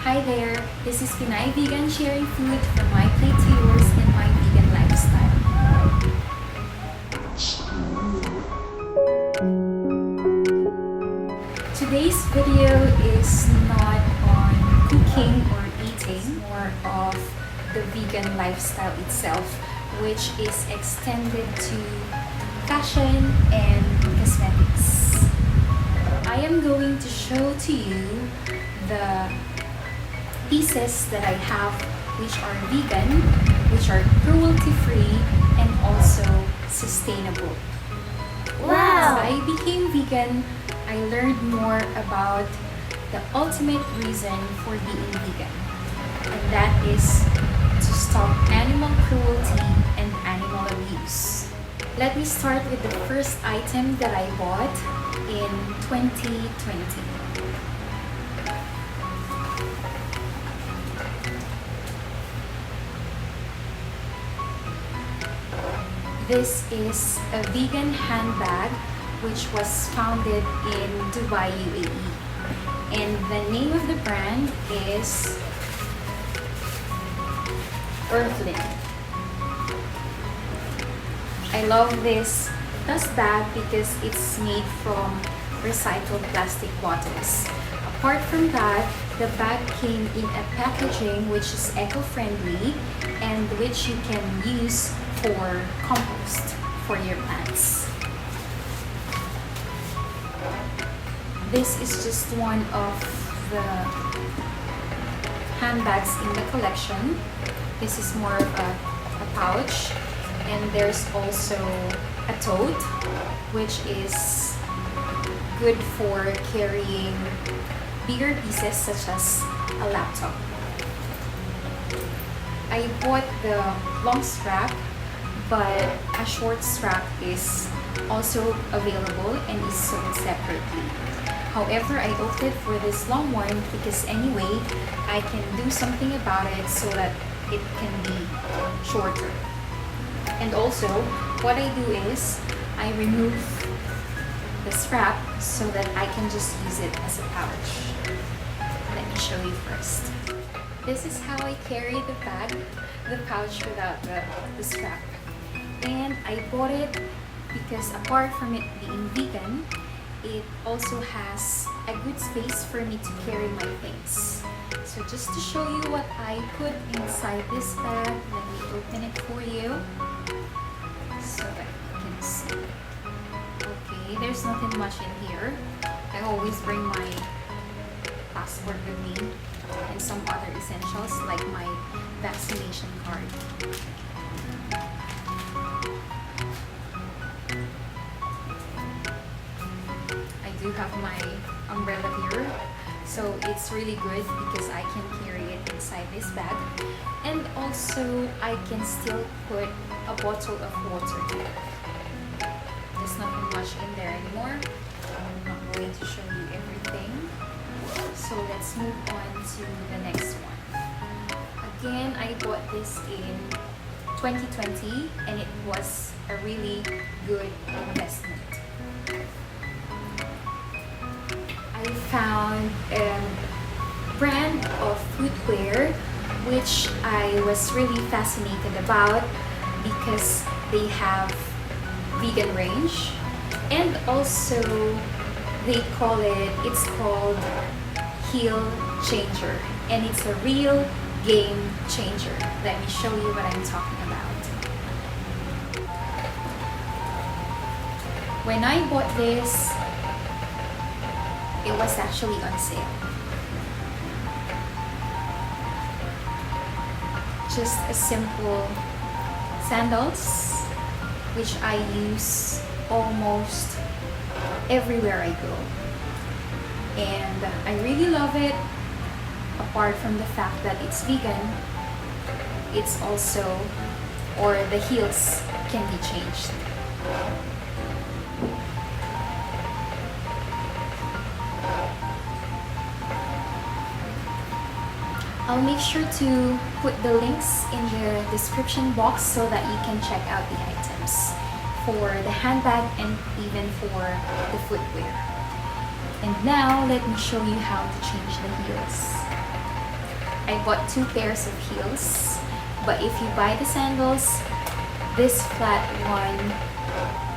Hi there, this is Pinay Vegan sharing food from my plate to yours in my vegan lifestyle. Today's video is not on cooking or eating, more of the vegan lifestyle itself, which is extended to fashion and cosmetics. I am going to show to you the pieces that I have which are vegan, which are cruelty-free, and also sustainable. Wow! As I became vegan, I learned more about the ultimate reason for being vegan, and that is to stop animal cruelty and animal abuse. Let me start with the first item that I bought in 2020. This is a vegan handbag which was founded in Dubai, UAE. And the name of the brand is Eurthlin. I love this dust bag because it's made from recycled plastic bottles. Apart from that, the bag came in a packaging which is eco-friendly and which you can use for compost for your plants. This is just one of the handbags in the collection. This is more of a pouch, and there's also a tote which is good for carrying bigger pieces such as a laptop. I bought the long strap, but a short strap is also available and is sold separately. However, I opted for this long one because anyway, I can do something about it so that it can be shorter. And also, what I do is, I remove the strap so that I can just use it as a pouch. Let me show you first. This is how I carry the bag, the pouch without the strap. And I bought it because apart from it being vegan, it also has a good space for me to carry my things. So just to show you what I put inside this bag, let me open it for you so that you can see. Okay, there's nothing much in here. I always bring my passport with me and some other essentials like my vaccination card. I do have my umbrella here, so it's really good because I can carry it inside this bag, and also I can still put a bottle of water here. There's nothing much in there anymore. I'm not going to show you everything, so let's move on to the next one. Again, I bought this in 2020 and it was a really good investment. I found a brand of footwear which I was really fascinated about because they have vegan range, and also it's called Heel Changer, and it's a real game changer. Let me show you what I'm talking about. When I bought this, it was actually on sale. Just a simple sandals, which I use almost everywhere I go. And I really love it. Apart from the fact that it's vegan, it's also, or the heels can be changed. I'll make sure to put the links in the description box so that you can check out the items for the handbag and even for the footwear. And now let me show you how to change the heels. I bought 2 pairs of heels, but if you buy the sandals, this flat one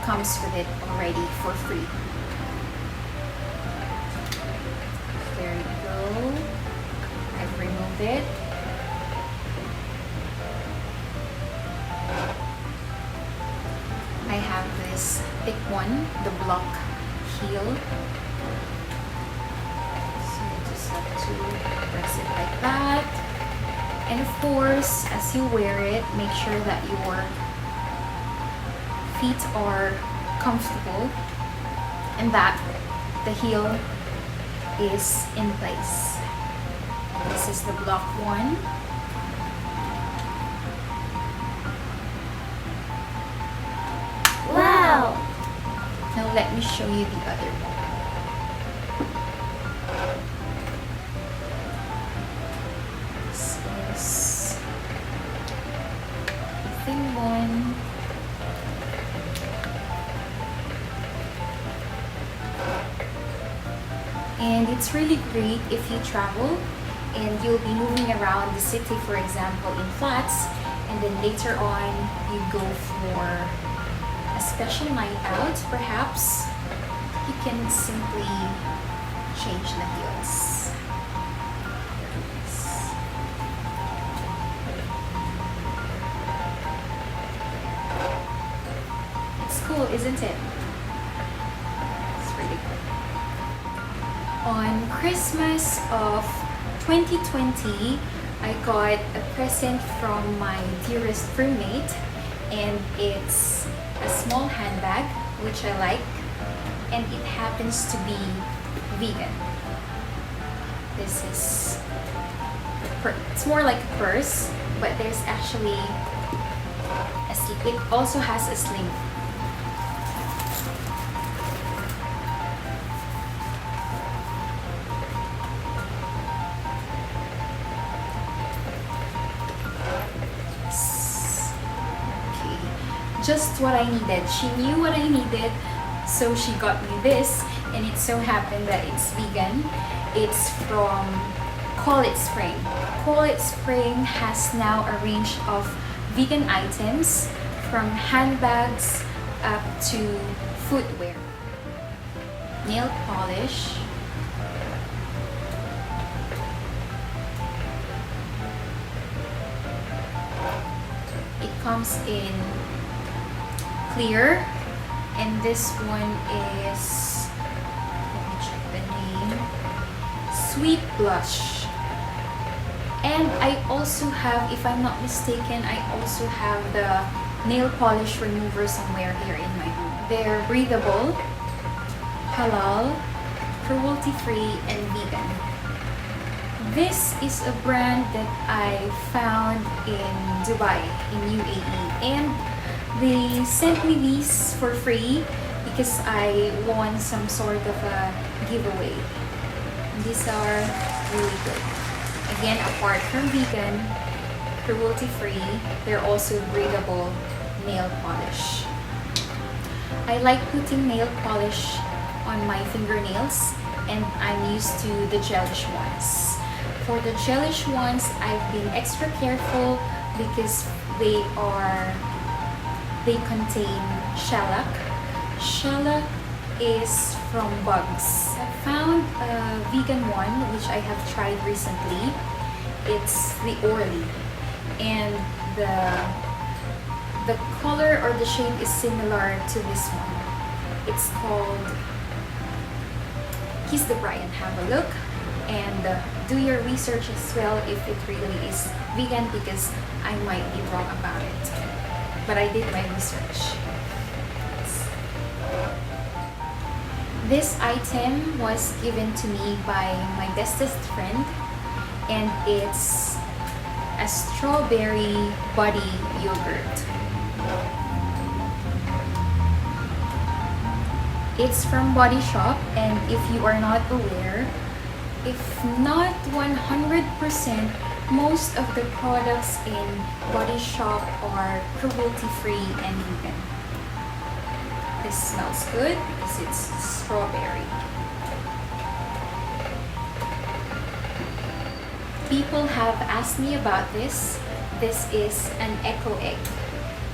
comes with it already for free. There you go. I've removed it. I have this thick one, the block heel. So you just have to press it like that. And of course, as you wear it, make sure that your feet are comfortable and that the heel is in place. This is the block one. Wow! Now let me show you the other one. This is the thin one. And it's really great if you travel and you'll be moving around the city, for example, in flats, and then later on you go for a special night out, perhaps. You can simply change the heels. There it is. It's cool, isn't it? It's really cool. On Christmas of 2020, I got a present from my dearest roommate, and it's a small handbag which I like, and it happens to be vegan. This is it's more like a purse, but there's actually it also has a sling. Just what I needed. She knew what I needed, so she got me this, and it so happened that it's vegan. It's from Call It Spring. Call It Spring has now a range of vegan items, from handbags up to footwear. Nail polish. It comes in clear, and this one is, let me check the name, Sweet Blush. And I also have, if I'm not mistaken, I also have the nail polish remover somewhere here in my room. They're breathable, halal, cruelty-free, and vegan. This is a brand that I found in Dubai, in UAE, and they sent me these for free because I won some sort of a giveaway. These are really good. Again, apart from vegan, cruelty-free, they're also breathable nail polish. I like putting nail polish on my fingernails, and I'm used to the gelish ones. For the gelish ones, I've been extra careful because they contain shellac. Shellac is from bugs. I found a vegan one which I have tried recently. It's the Orly, and the color or the shape is similar to this one. It's called Kiss the Brian. Have a look and do your research as well if it really is vegan, because I might be wrong about it. But I did my research. This item was given to me by my bestest friend, and it's a strawberry body yogurt. It's from Body Shop, and if you are not aware, if not 100%, most of the products in Body Shop are cruelty-free and vegan. This smells good because it's strawberry. People have asked me about this. This is an Ecoegg.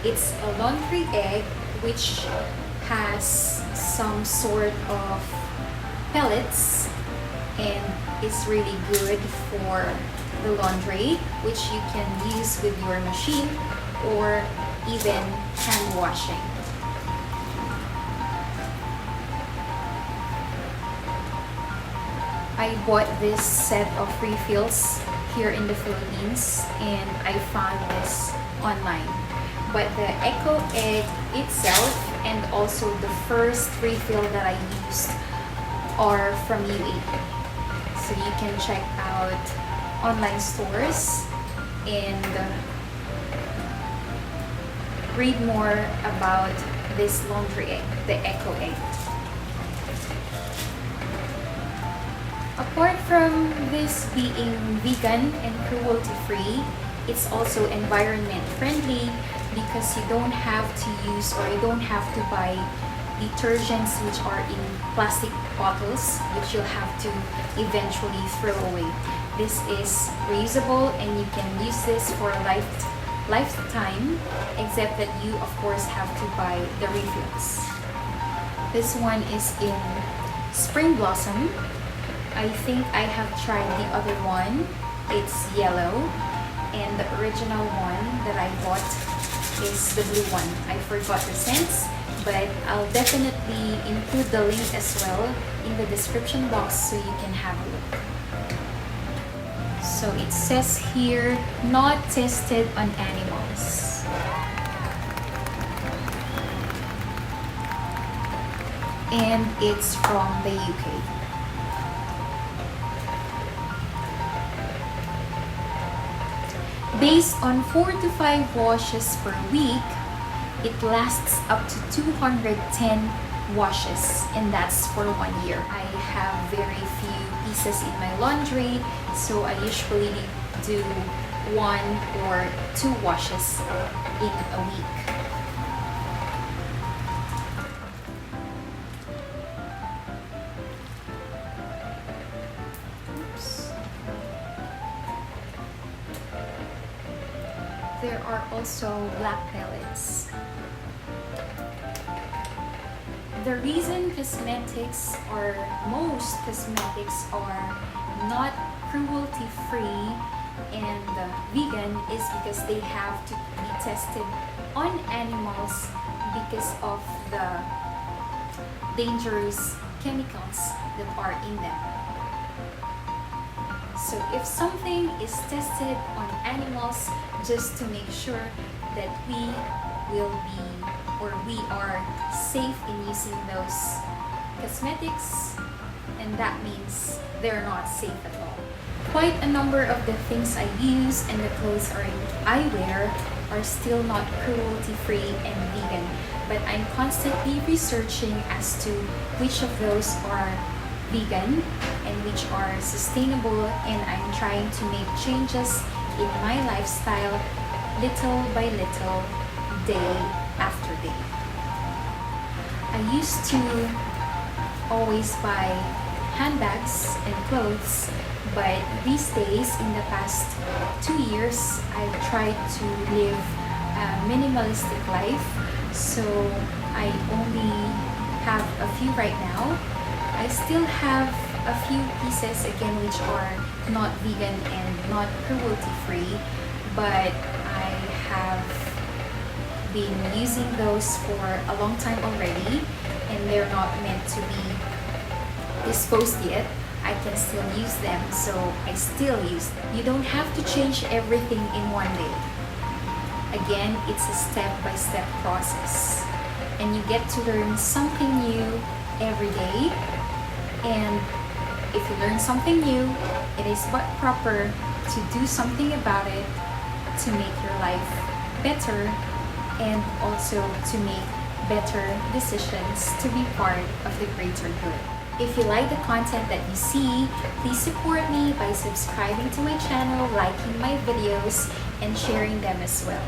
It's a laundry egg which has some sort of pellets and is really good for the laundry, which you can use with your machine or even hand washing. I bought this set of refills here in the Philippines and I found this online. But the Ecoegg itself and also the first refill that I used are from UAE. So you can check out online stores and read more about this laundry egg, the Ecoegg. Apart from this being vegan and cruelty-free, it's also environment friendly because you don't have to use or you don't have to buy detergents which are in plastic bottles which you'll have to eventually throw away. This is reusable and you can use this for a lifetime, except that you of course have to buy the refills. This one is in Spring Blossom. I think I have tried the other one. It's yellow, and the original one that I bought is the blue one. I forgot the scents, but I'll definitely include the link as well in the description box so you can have a look. So it says here, not tested on animals. And it's from the UK. Based on 4 to 5 washes per week, it lasts up to 210 washes, and that's for 1 year. I have very few pieces in my laundry, so I usually do 1 or 2 washes in a week. There are also black pellets. The reason cosmetics or most cosmetics are not cruelty-free and vegan is because they have to be tested on animals because of the dangerous chemicals that are in them. So if something is tested on animals just to make sure that we will be or we are safe in using those cosmetics, and that means they're not safe at all. Quite a number of the things I use and the clothes I wear are still not cruelty-free and vegan, but I'm constantly researching as to which of those are vegan and which are sustainable, and I'm trying to make changes in my lifestyle little by little, day after day. I used to always buy handbags and clothes, but these days, in the past 2 years, I've tried to live a minimalistic life, so I only have a few right now. I still have a few pieces again which are not vegan and not cruelty free, but I have been using those for a long time already and they're not meant to be disposed yet. I can still use them, so I still use them. You don't have to change everything in one day. Again, it's a step-by-step process and you get to learn something new every day. And if you learn something new, it is but proper to do something about it to make your life better and also to make better decisions to be part of the greater good. If you like the content that you see, please support me by subscribing to my channel, liking my videos, and sharing them as well.